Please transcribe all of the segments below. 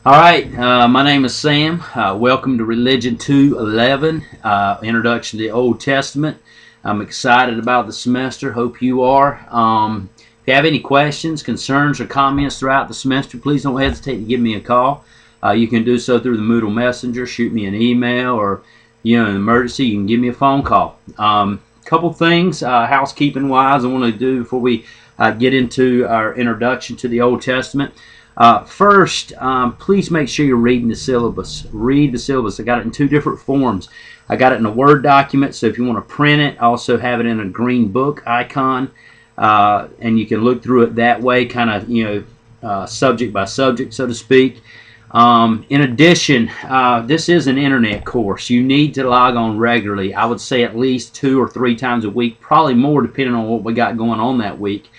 All right, my name is Sam. Welcome to Religion 211, Introduction to the Old Testament. I'm excited about the semester. Hope you are. If you have any questions, concerns, or comments throughout the semester, please don't hesitate to give me a call. You can do so through the Moodle Messenger, shoot me an email, or in an emergency, you can give me a phone call. Couple things housekeeping-wise I want to do before we get into our introduction to the Old Testament. First, please make sure you're reading the syllabus. Read the syllabus. I got it in two different forms. I got it in a Word document, so if you want to print it, I also have it in a green book icon, and you can look through it that way, kind of, subject by subject, so to speak. In addition, this is an internet course. You need to log on regularly. I would say at least 2 or 3 times a week, probably more depending on what we got going on that week.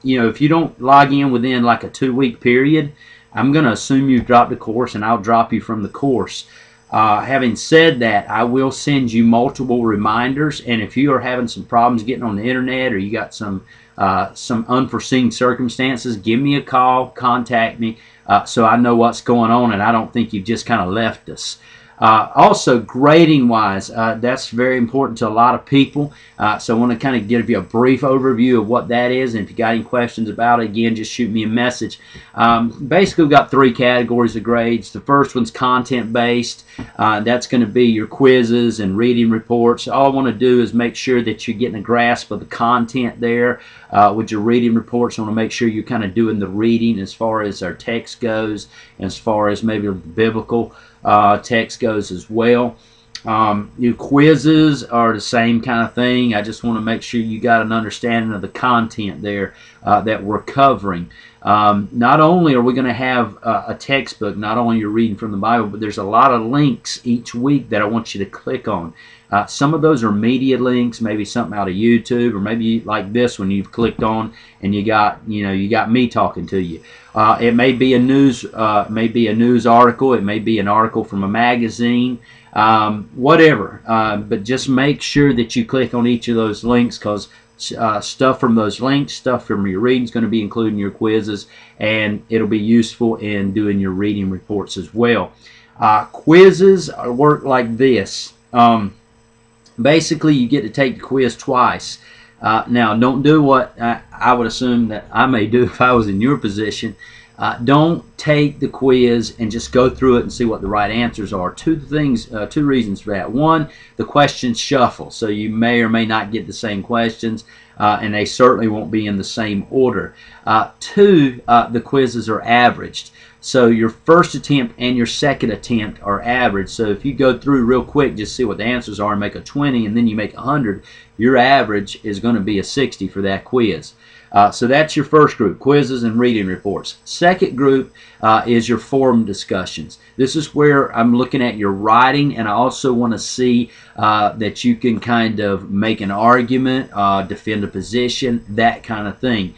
If you don't log in within like a 2-week period, I'm going to assume you've dropped the course and I'll drop you from the course. Having said that, I will send you multiple reminders, and if you are having some problems getting on the internet or you got some unforeseen circumstances, give me a call, contact me, so I know what's going on and I don't think you've just kind of left us. Also, grading wise, that's very important to a lot of people, so I want to kind of give you a brief overview of what that is, and if you got any questions about it, again, just shoot me a message. Basically, we've got 3 categories of grades. The first one's content based. That's going to be your quizzes and reading reports. All I want to do is make sure that you're getting a grasp of the content there. With your reading reports, I want to make sure you're kind of doing the reading as far as our text goes, and as far as maybe the biblical text goes as well. Your quizzes are the same kind of thing. I just want to make sure you got an understanding of the content there that we're covering. Not only are we going to have a textbook, not only you're reading from the Bible, but there's a lot of links each week that I want you to click on. Some of those are media links, maybe something out of YouTube, or maybe like this one you've clicked on and you got me talking to you. It may be a news article. It may be an article from a magazine, whatever. But just make sure that you click on each of those links, because stuff from those links, stuff from your reading is going to be included in your quizzes, and it'll be useful in doing your reading reports as well. Quizzes work like this. Basically, you get to take the quiz twice. Now, don't do what I would assume that I may do if I was in your position. Don't take the quiz and just go through it and see what the right answers are. Two reasons for that. One, the questions shuffle, so you may or may not get the same questions, and they certainly won't be in the same order. Two, the quizzes are averaged. So your first attempt and your second attempt are average. So if you go through real quick, just see what the answers are and make a 20, and then you make 100, your average is going to be a 60 for that quiz. So that's your first group, quizzes and reading reports. Second group is your forum discussions. This is where I'm looking at your writing, and I also want to see that you can kind of make an argument, defend a position, that kind of thing.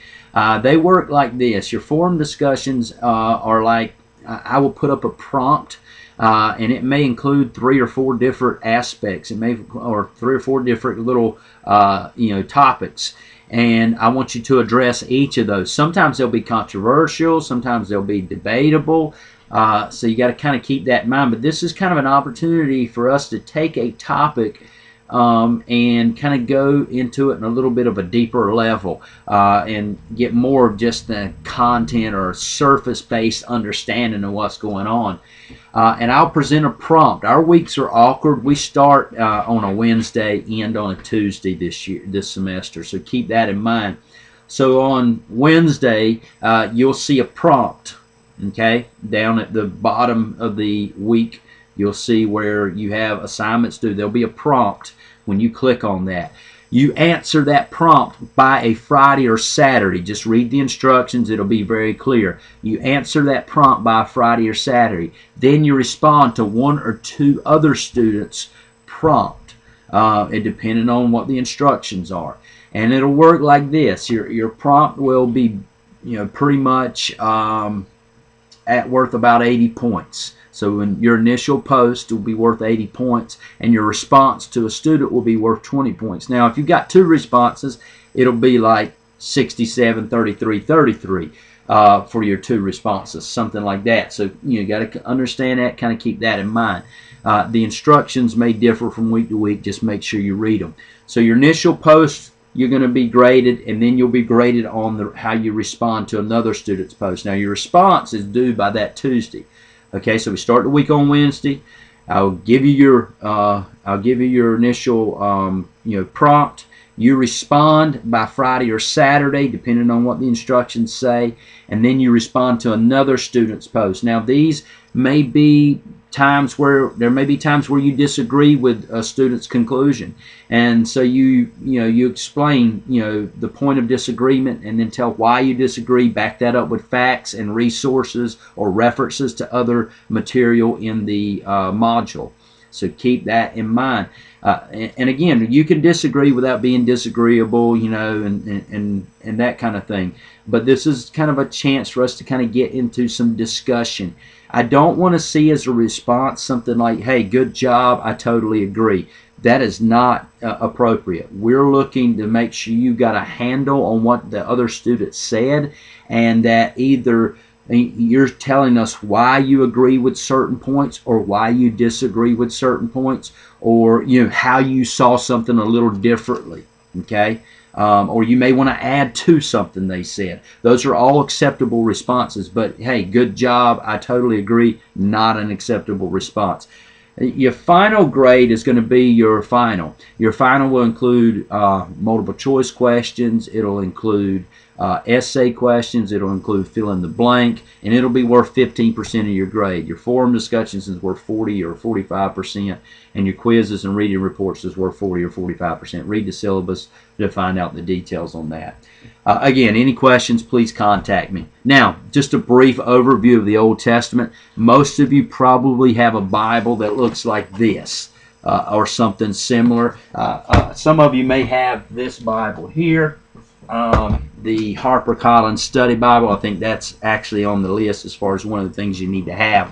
They work like this. Your forum discussions are like, I will put up a prompt, and it may include 3 or 4 different aspects. Or 3 or 4 different little topics, and I want you to address each of those. Sometimes they'll be controversial, sometimes they'll be debatable, so you got to kind of keep that in mind. But this is kind of an opportunity for us to take a topic and kind of go into it in a little bit of a deeper level, and get more of just the content or surface-based understanding of what's going on. And I'll present a prompt. Our weeks are awkward. We start on a Wednesday, end on a Tuesday this semester, so keep that in mind. So on Wednesday, you'll see a prompt, okay, down at the bottom of the week. You'll see where you have assignments due. There'll be a prompt when you click on that. You answer that prompt by a Friday or Saturday. Just read the instructions. It'll be very clear. You answer that prompt by a Friday or Saturday. Then you respond to 1 or 2 other students' prompt, and depending on what the instructions are. And it'll work like this. Your prompt will be pretty much worth about 80 points. So in your initial post will be worth 80 points, and your response to a student will be worth 20 points. Now, if you've got 2 responses, it'll be like 67, 33, 33. for your 2 responses, something like that. So you got to understand that, kind of keep that in mind. The instructions may differ from week to week. Just make sure you read them. So your initial post, you're going to be graded, and then you'll be graded on how you respond to another student's post. Now your response is due by that Tuesday. Okay, so we start the week on Wednesday. I'll give you your initial prompt. You respond by Friday or Saturday, depending on what the instructions say, and then you respond to another student's post. Now these may be times where you disagree with a student's conclusion, and so you explain the point of disagreement, and then tell why you disagree. Back that up with facts and resources or references to other material in the module. So keep that in mind. And again, you can disagree without being disagreeable, and that kind of thing. But this is kind of a chance for us to kind of get into some discussion. I don't want to see as a response something like, "Hey, good job, I totally agree." That is not appropriate. We're looking to make sure you got a handle on what the other student said, and that either you're telling us why you agree with certain points or why you disagree with certain points, or how you saw something a little differently. Okay. Or you may want to add to something they said. Those are all acceptable responses, but hey, good job, I totally agree, not an acceptable response. Your final grade is going to be your final. Your final will include multiple choice questions. It'll include essay questions. It'll include fill in the blank, and it'll be worth 15% of your grade. Your forum discussions is worth 40 or 45%, and your quizzes and reading reports is worth 40 or 45%. Read the syllabus to find out the details on that. Again, any questions, please contact me. Now, just a brief overview of the Old Testament. Most of you probably have a Bible that looks like this or something similar. Some of you may have this Bible here, the HarperCollins Study Bible. I think that's actually on the list as far as one of the things you need to have.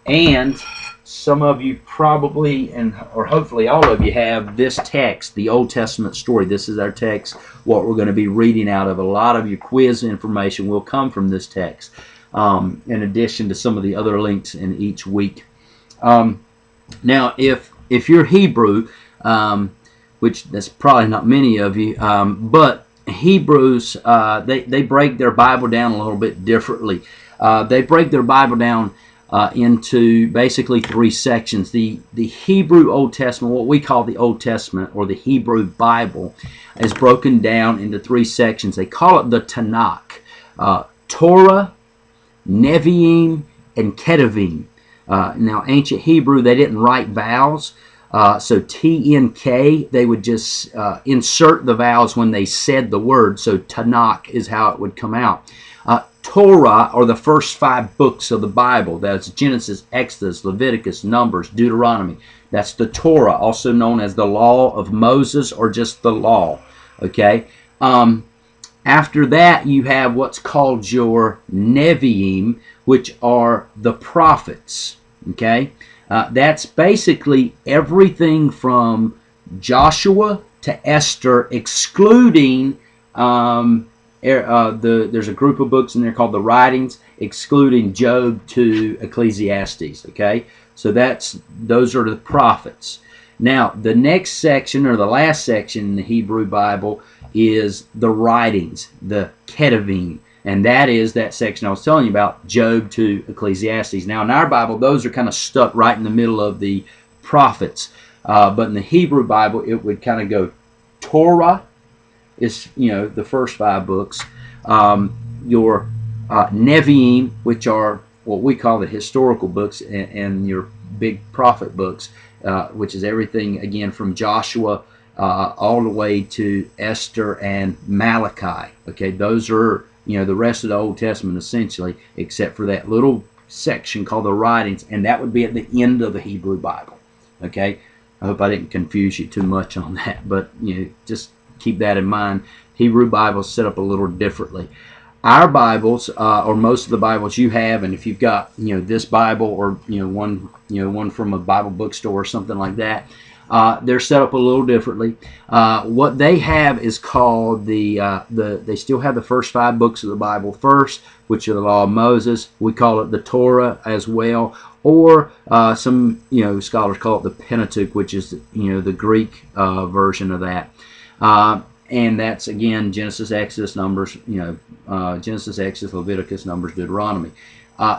And some of you probably, or hopefully all of you, have this text, the Old Testament story. This is our text, what we're going to be reading out of. A lot of your quiz information will come from this text, in addition to some of the other links in each week. Now, if you're Hebrew, which that's probably not many of you, but Hebrews, they break their Bible down a little bit differently. They break their Bible down into basically 3 sections. The Hebrew Old Testament, what we call the Old Testament or the Hebrew Bible, is broken down into 3 sections. They call it the Tanakh: Torah, Nevi'im, and Ketuvim. Now, ancient Hebrew, they didn't write vowels, so T-N-K, they would just insert the vowels when they said the word, so Tanakh is how it would come out. Torah are the first 5 books of the Bible. That's Genesis, Exodus, Leviticus, Numbers, Deuteronomy. That's the Torah, also known as the Law of Moses or just the Law. Okay. After that, you have what's called your Nevi'im, which are the prophets. Okay. That's basically everything from Joshua to Esther, excluding there's a group of books in there called the Writings, excluding Job to Ecclesiastes. Okay, so those are the prophets. Now, the next section, or the last section in the Hebrew Bible, is the Writings, the Ketuvim, and that is that section I was telling you about, Job to Ecclesiastes. Now, in our Bible, those are kind of stuck right in the middle of the prophets, but in the Hebrew Bible, it would kind of go Torah is the first 5 books, your Nevi'im, which are what we call the historical books, and your big prophet books, which is everything again from Joshua all the way to Esther and Malachi. Okay, those are the rest of the Old Testament essentially, except for that little section called the Writings, and that would be at the end of the Hebrew Bible. Okay, I hope I didn't confuse you too much on that, but just keep that in mind. Hebrew Bibles set up a little differently. Our Bibles, or most of the Bibles you have, and if you've got this Bible or one from a Bible bookstore or something like that, They're set up a little differently. What they have is called they still have the first 5 books of the Bible first, which are the Law of Moses. We call it the Torah as well, or some scholars call it the Pentateuch, which is the Greek version of that. And that's again Genesis, Exodus, Numbers, Genesis, Exodus, Leviticus, Numbers, Deuteronomy.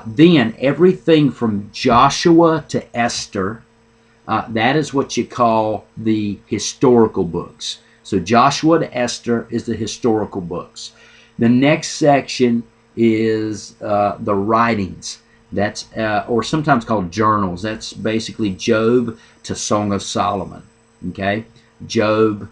Then everything from Joshua to Esther, that is what you call the historical books. So Joshua to Esther is the historical books. The next section is the writings. That's or sometimes called journals. That's basically Job to Song of Solomon. Okay, Job,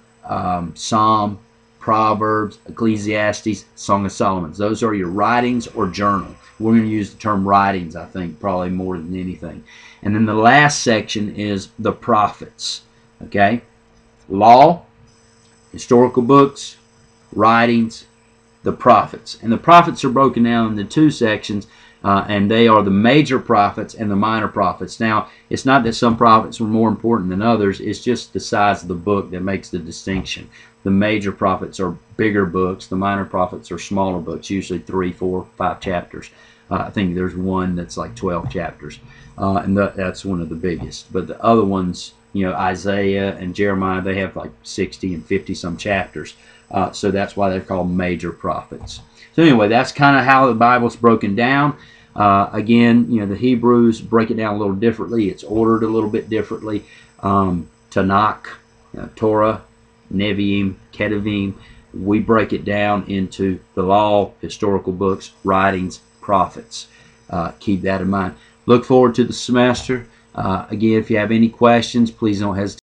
Psalm, Proverbs, Ecclesiastes, Song of Solomon. Those are your writings or journal. We're going to use the term writings, I think, probably more than anything. And then the last section is the prophets. Okay, law, historical books, writings, the prophets. And the prophets are broken down into 2 sections, and they are the major prophets and the minor prophets. Now, it's not that some prophets were more important than others. It's just the size of the book that makes the distinction. The major prophets are bigger books. The minor prophets are smaller books, usually 3, 4, 5 chapters. I think there's one that's like 12 chapters, and that's one of the biggest. But the other ones, Isaiah and Jeremiah, they have like 60 and 50 some chapters. So that's why they're called major prophets. So anyway, that's kind of how the Bible's broken down. Again, the Hebrews break it down a little differently. It's ordered a little bit differently. Tanakh, Torah, Nevi'im, Ketuvim. We break it down into the law, historical books, writings, prophets. Keep that in mind. Look forward to the semester. Again, if you have any questions, please don't hesitate.